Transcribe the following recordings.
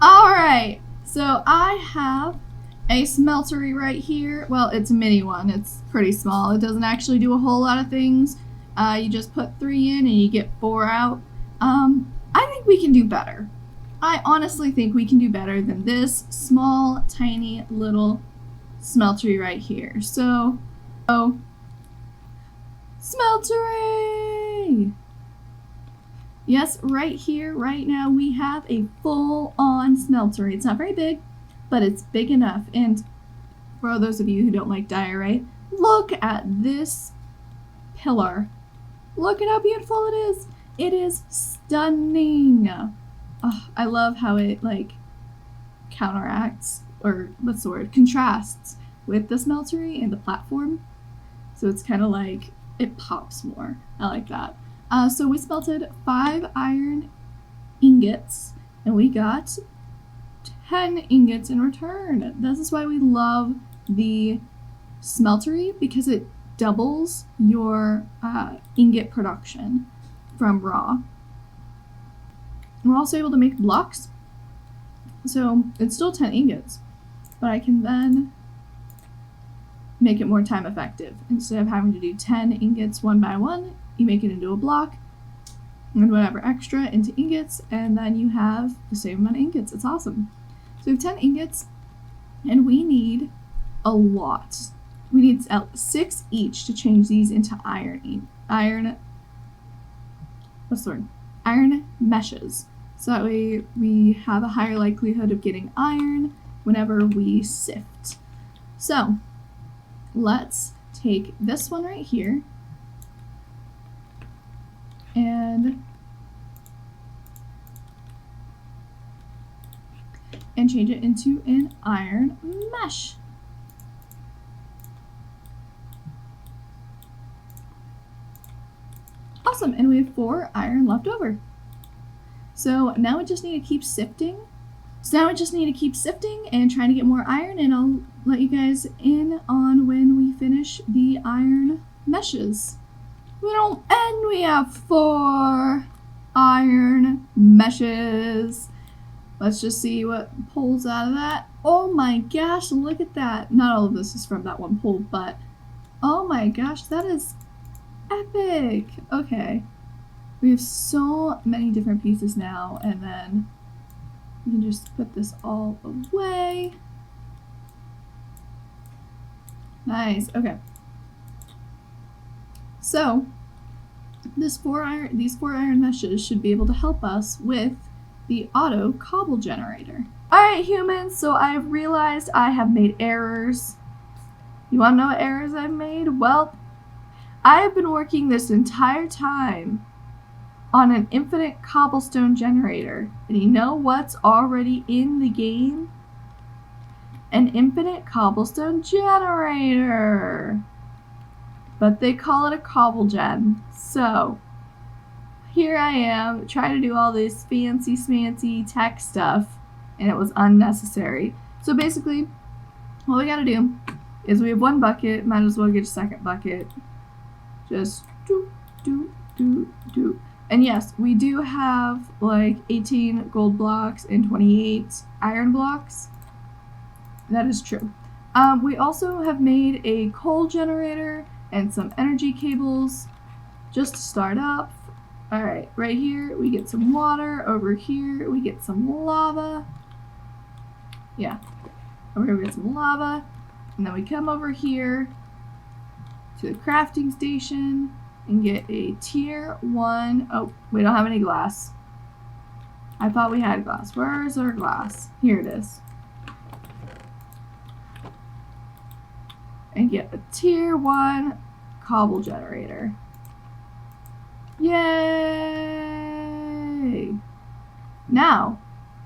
Alright, so I have a smeltery right here. Well, it's a mini one. It's pretty small. It doesn't actually do a whole lot of things. You just put 3 in and you get 4 out. I think we can do better. I honestly think we can do better than this small, tiny, little smeltery right here. So smeltery! Yes, right here, right now, we have a full-on smeltery. It's not very big, but it's big enough. And for those of you who don't like diorite, look at this pillar. Look at how beautiful it is. It is stunning. Oh, I love how it counteracts, or what's the word, contrasts with the smeltery and the platform. So it's kind of like it pops more. I like that. So we smelted 5 iron ingots and we got 10 ingots in return. This is why we love the smeltery, because it doubles your ingot production from raw. We're also able to make blocks. So it's still 10 ingots, but I can then make it more time effective. Instead of having to do 10 ingots one by one, you make it into a block and whatever extra into ingots, and then you have the same amount of ingots. It's awesome. So we have 10 ingots and we need a lot. We need 6 each to change these into iron meshes. So that way we have a higher likelihood of getting iron whenever we sift. So let's take this one right here and change it into an iron mesh. Awesome, and we have 4 iron left over. So now we just need to keep sifting. And trying to get more iron, and I'll let you guys in on when we finish the iron meshes. And we have 4 iron meshes. Let's just see what pulls out of that. Oh my gosh, look at that. Not all of this is from that one pull, but oh my gosh, that is epic. Okay, we have so many different pieces now, and then you can just put this all away. Nice. Okay. So these 4 iron meshes should be able to help us with the auto cobble generator. Alright humans, so I've realized I have made errors. You wanna know what errors I've made? Well, I have been working this entire time on an infinite cobblestone generator. And you know what's already in the game? An infinite cobblestone generator. But they call it a cobble gen. So here I am trying to do all this fancy smancy tech stuff, and it was unnecessary. So basically what we gotta do is we have 1 bucket, might as well get a second bucket. Just do. And yes, we do have like 18 gold blocks and 28 iron blocks. That is true. We also have made a coal generator and some energy cables just to start up. Alright, right here we get some water. Over here we get some lava. Yeah, over here we get some lava. And then we come over here to the crafting station and get a tier 1. Oh, we don't have any glass. I thought we had glass. Where is our glass? Here it is. And get a tier 1 cobble generator. Yay! Now,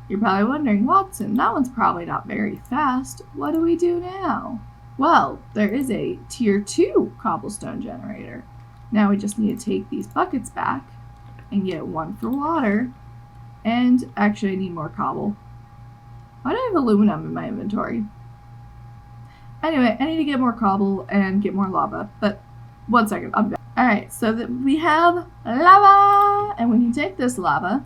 you're probably wondering, Watson, that one's probably not very fast. What do we do now? Well, there is a tier 2 cobblestone generator. Now we just need to take these buckets back and get 1 for water. And actually I need more cobble. Why do I have aluminum in my inventory? Anyway, I need to get more cobble and get more lava. But 1 second, I'll be back. Alright, so that we have lava! And we can take this lava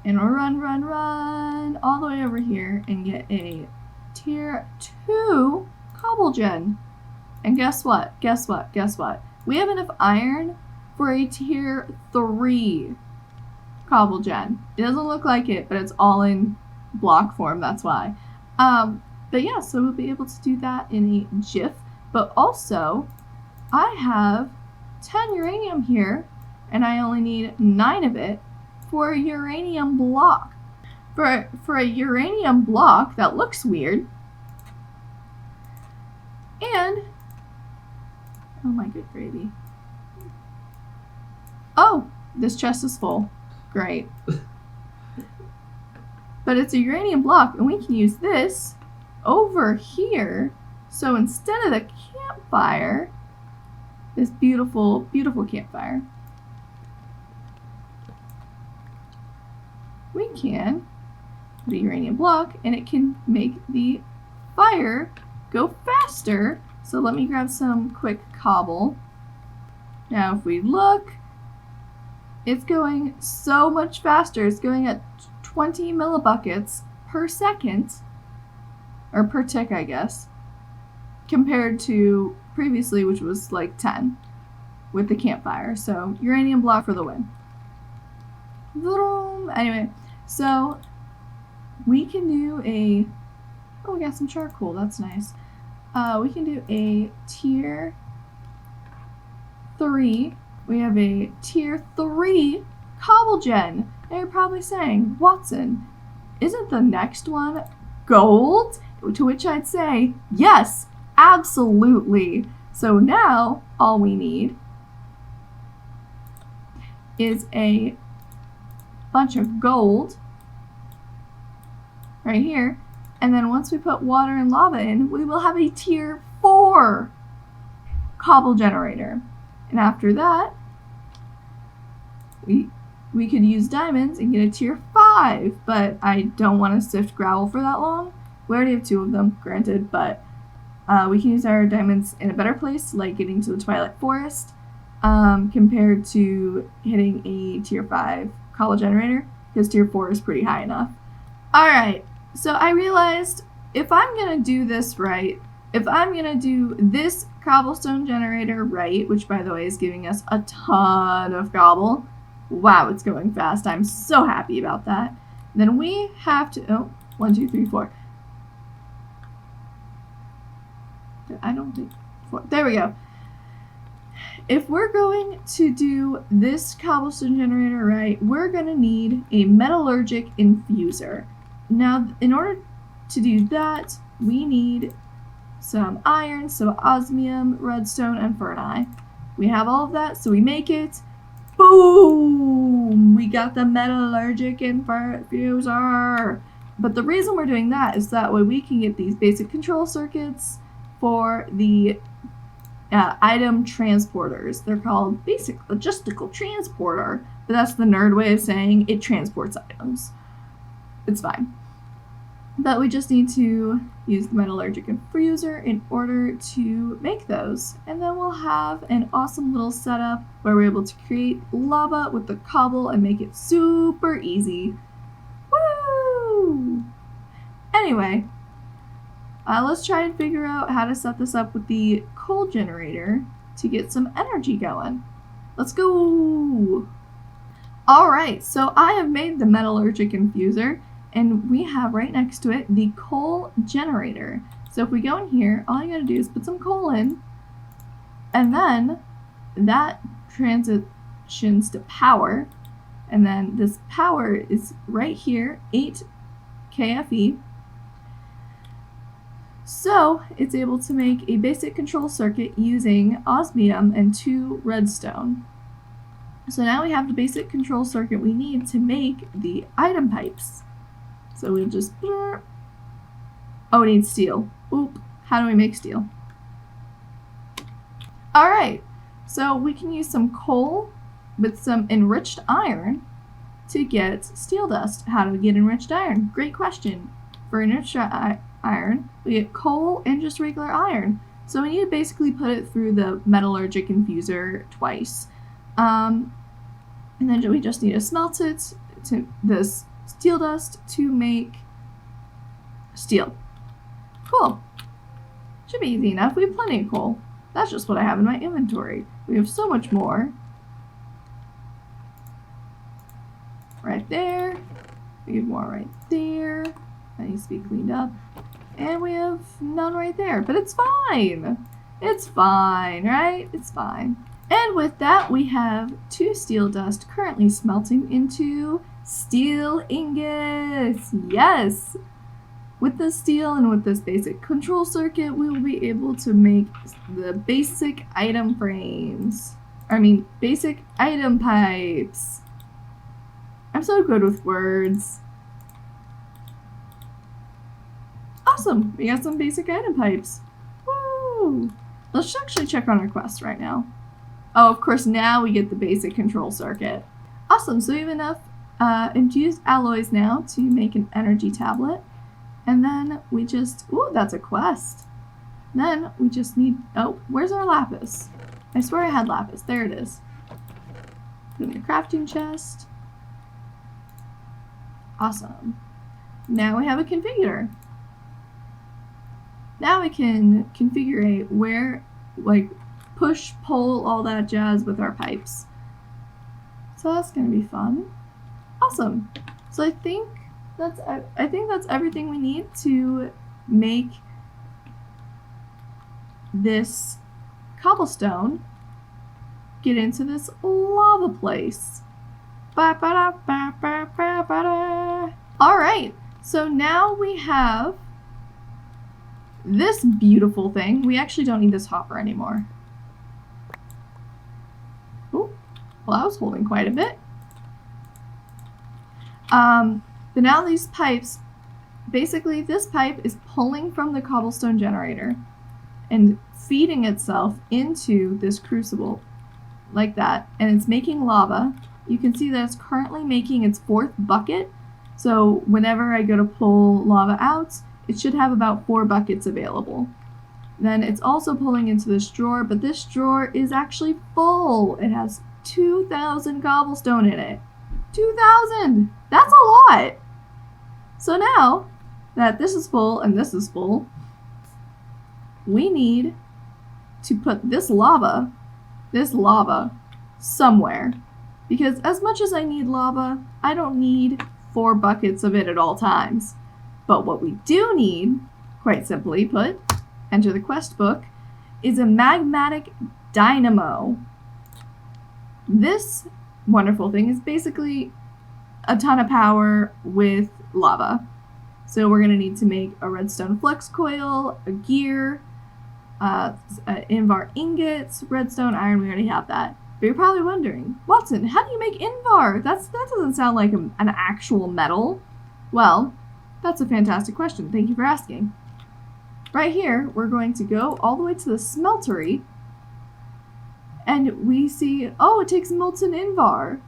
and run all the way over here and get a tier 2 cobble gen. And guess what? Guess what? Guess what? We have enough iron for a tier 3 cobble gen. It doesn't look like it, but it's all in block form, that's why. But yeah, so we'll be able to do that in a jiff. But also, I have 10 uranium here, and I only need 9 of it for a uranium block. For a uranium block, that looks weird. And, oh my good gravy. Oh, this chest is full. Great. But it's a uranium block, and we can use this over here. So instead of the campfire, this beautiful, beautiful campfire, we can put a uranium block, and it can make the fire go faster. So let me grab some quick cobble. Now if we look, it's going so much faster. It's going at 20 millibuckets per second, or per tick, I guess, compared to previously, which was like 10 with the campfire. So uranium block for the win. Anyway, so we can do a, oh, we got some charcoal, that's nice. We can do a tier 3. We have a tier 3 cobble gen. Now you're probably saying, Watson, isn't the next one gold? To which I'd say, yes, absolutely. So now all we need is a bunch of gold right here. And then once we put water and lava in, we will have a tier 4 cobble generator. And after that, we could use diamonds and get a tier 5, but I don't want to sift gravel for that long. We already have 2 of them, granted, but we can use our diamonds in a better place, like getting to the Twilight Forest, compared to hitting a tier 5 cobble generator, because tier 4 is pretty high enough. Alright, so I realized if I'm going to do this right, if I'm going to do this cobblestone generator right, which by the way is giving us a ton of cobble, wow, it's going fast. I'm so happy about that. Then we have to, oh, 1, 2, 3, 4. I don't think 4. There we go. If we're going to do this cobblestone generator right, we're going to need a metallurgic infuser. Now, in order to do that, we need some iron, so osmium, redstone, and ferni. We have all of that, so we make it. Boom! We got the metallurgic infuser. But the reason we're doing that is that way we can get these basic control circuits for the item transporters. They're called basic logistical transporter, but that's the nerd way of saying it transports items. It's fine. But we just need to use the metallurgic infuser in order to make those. And then we'll have an awesome little setup where we're able to create lava with the cobble and make it super easy. Woo! Anyway, let's try and figure out how to set this up with the coal generator to get some energy going. Let's go! Alright, so I have made the metallurgic infuser, and we have right next to it the coal generator. So if we go in here, all you gotta do is put some coal in, and then that transitions to power, and then this power is right here, 8 KFE. So it's able to make a basic control circuit using osmium and 2 redstone. So now we have the basic control circuit we need to make the item pipes. So we'll just, oh, we need steel. Oop, how do we make steel? Alright, so we can use some coal with some enriched iron to get steel dust. How do we get enriched iron? Great question. For enriched iron, we get coal and just regular iron. So we need to basically put it through the metallurgic infuser twice. And then we just need to smelt it to this steel dust to make Steel. Cool. Should be easy enough. We have plenty of coal. That's just what I have in my inventory. We have so much more. Right there. We have more right there. That needs to be cleaned up. And we have none right there. But it's fine. It's fine, right? It's fine. And with that, we have 2 steel dust currently smelting into steel ingots. Yes! With the steel and with this basic control circuit, we will be able to make the basic item frames. Basic item pipes. I'm so good with words. Awesome! We got some basic item pipes. Woo! Let's actually check on our quest right now. Oh, of course, now we get the basic control circuit. Awesome, so we have enough infused alloys now to make an energy tablet. And then we just, ooh, that's a quest. Then we just need, oh, where's our lapis? I swear I had lapis. There it is. Put in the crafting chest. Awesome. Now we have a configurator. Now we can configure where, like, push, pull, all that jazz with our pipes. So that's gonna be fun. Awesome. So I think that's everything we need to make this cobblestone get into this lava place. Alright, so now we have this beautiful thing. We actually don't need this hopper anymore. Oh, well, I was holding quite a bit. But now these pipes, basically this pipe is pulling from the cobblestone generator and feeding itself into this crucible like that, and it's making lava. You can see that it's currently making its 4th bucket, so whenever I go to pull lava out, it should have about 4 buckets available. Then it's also pulling into this drawer, but this drawer is actually full. It has 2,000 cobblestone in it. 2,000! That's a lot! So now that this is full and this is full, we need to put this lava somewhere. Because as much as I need lava, I don't need 4 buckets of it at all times. But what we do need, quite simply put, enter the quest book, is a magmatic dynamo. This wonderful thing is basically a ton of power with lava. So we're going to need to make a redstone flux coil, a gear, Invar ingots, redstone, iron. We already have that. But you're probably wondering, Watson, how do you make Invar? That doesn't sound like an actual metal. Well, that's a fantastic question. Thank you for asking. Right here, we're going to go all the way to the smeltery, and we see, oh, it takes molten Invar.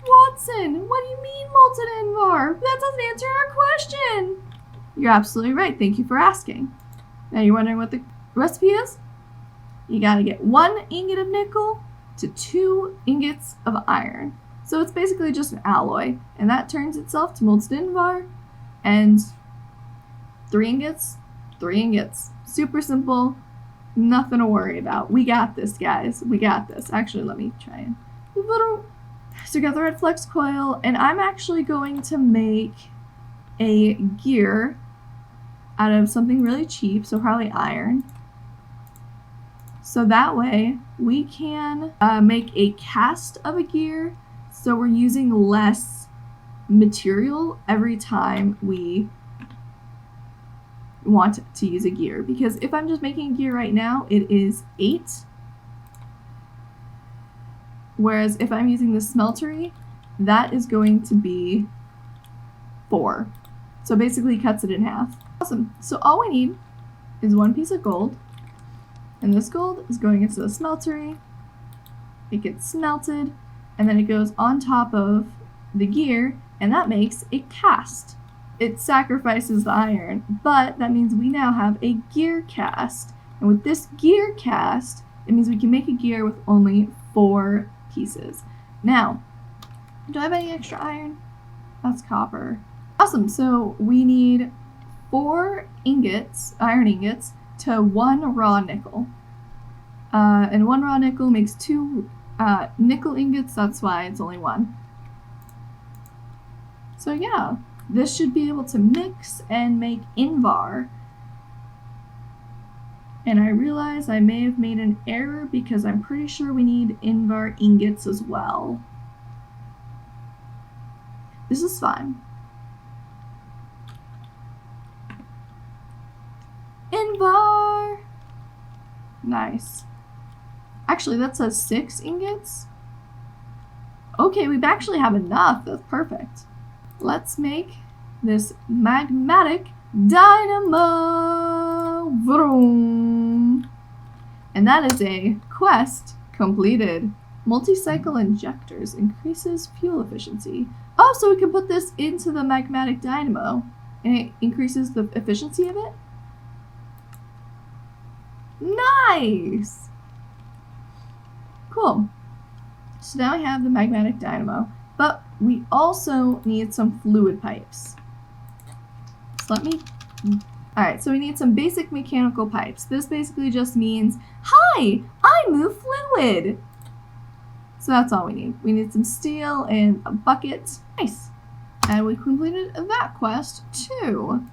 Watson, what do you mean molten Invar? That doesn't answer our question. You're absolutely right. Thank you for asking. Now you're wondering what the recipe is? You gotta get 1 ingot of nickel to 2 ingots of iron. So it's basically just an alloy, and that turns itself to molten Invar, and 3 ingots, 3 ingots. Super simple, nothing to worry about. We got this, guys. We got this. Actually, let me try and... So we got the red flex coil, and I'm actually going to make a gear out of something really cheap, so probably iron. So that way we can make a cast of a gear, so we're using less material every time we want to use a gear. Because if I'm just making a gear right now, it is 8. Whereas if I'm using the smeltery, that is going to be 4. So basically cuts it in half. Awesome. So all we need is 1 piece of gold. And this gold is going into the smeltery. It gets smelted. And then it goes on top of the gear. And that makes a cast. It sacrifices the iron. But that means we now have a gear cast. And with this gear cast, it means we can make a gear with only 4 pieces. Now, do I have any extra iron? That's copper. Awesome, so we need 4 ingots, iron ingots, to 1 raw nickel. And 1 raw nickel makes 2 nickel ingots, that's why it's only 1. So yeah, this should be able to mix and make Invar. And I realize I may have made an error because I'm pretty sure we need Invar ingots as well. This is fine. Invar! Nice. Actually, that says 6 ingots. Okay, we actually have enough. That's perfect. Let's make this magmatic dynamo. Vroom. And that is a quest completed. Multi-cycle injectors increases fuel efficiency. Oh, so we can put this into the magmatic dynamo and it increases the efficiency of it? Nice! Cool. So now we have the magmatic dynamo, but we also need some fluid pipes. So let me... Alright, so we need some basic mechanical pipes. This basically just means, hi, I move fluid! So that's all we need. We need some steel and a bucket. Nice! And we completed that quest too.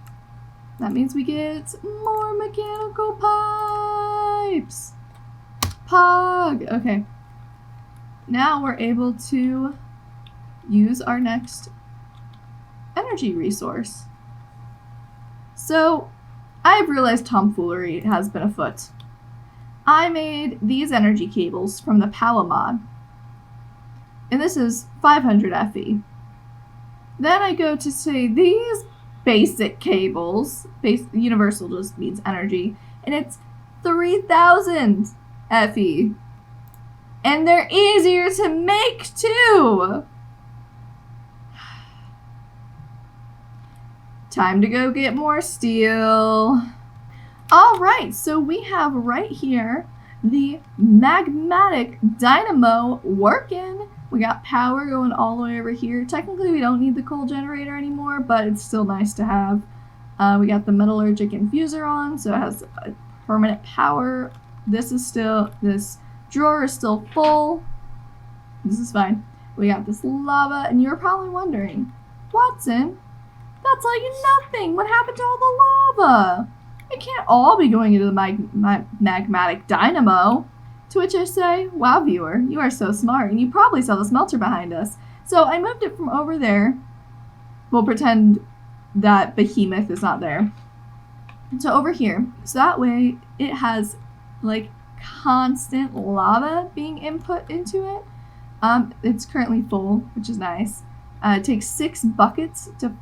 That means we get more mechanical pipes! Pog! Okay. Now we're able to use our next energy resource. So, I've realized tomfoolery has been afoot. I made these energy cables from the Power mod. And this is 500 FE. Then I go to say these basic cables, universal just means energy, and it's 3000 FE. And they're easier to make too! Time to go get more steel. Alright, so we have right here the magmatic dynamo working. We got power going all the way over here. Technically we don't need the coal generator anymore, but it's still nice to have. We got the metallurgic infuser on, so it has permanent power. This drawer is still full. This is fine. We got this lava, and you're probably wondering, Watson, that's like nothing. What happened to all the lava? It can't all be going into the magmatic dynamo. To which I say, wow, viewer, you are so smart, and you probably saw the smelter behind us. So I moved it from over there. We'll pretend that behemoth is not there. To over here. So that way it has like constant lava being input into it. It's currently full, which is nice. It takes 4 buckets to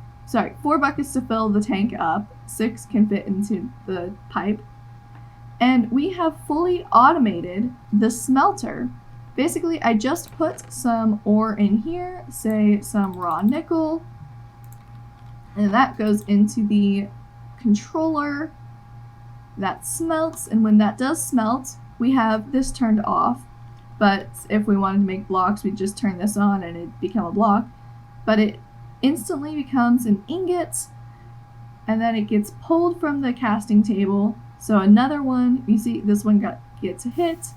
fill the tank up. 6 can fit into the pipe. And we have fully automated the smelter. Basically, I just put some ore in here, say some raw nickel, and that goes into the controller. That smelts, and when that does smelt, we have this turned off. But if we wanted to make blocks, we'd just turn this on and it'd become a block. But it instantly becomes an ingot, and then it gets pulled from the casting table. So another one, you see this one gets hit,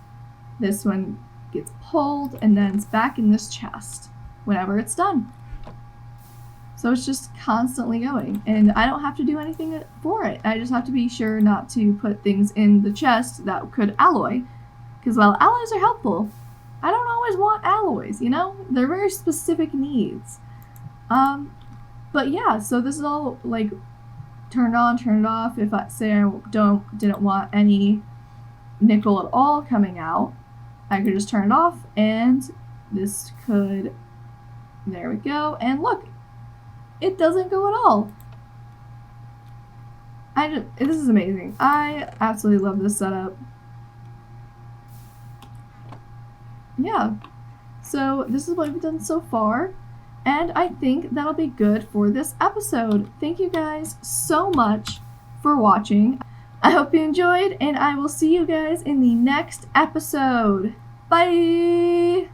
this one gets pulled, and then it's back in this chest whenever it's done. So it's just constantly going, and I don't have to do anything for it. I just have to be sure not to put things in the chest that could alloy, because while alloys are helpful, I don't always want alloys, you know? They're very specific needs. But yeah, so this is all like turned on, turned off. If I say I didn't want any nickel at all coming out, I could just turn it off, and this could, there we go, and look, it doesn't go at all. This is amazing. I absolutely love this setup. Yeah, so this is what we've done so far. And I think that'll be good for this episode. Thank you guys so much for watching. I hope you enjoyed, and I will see you guys in the next episode. Bye!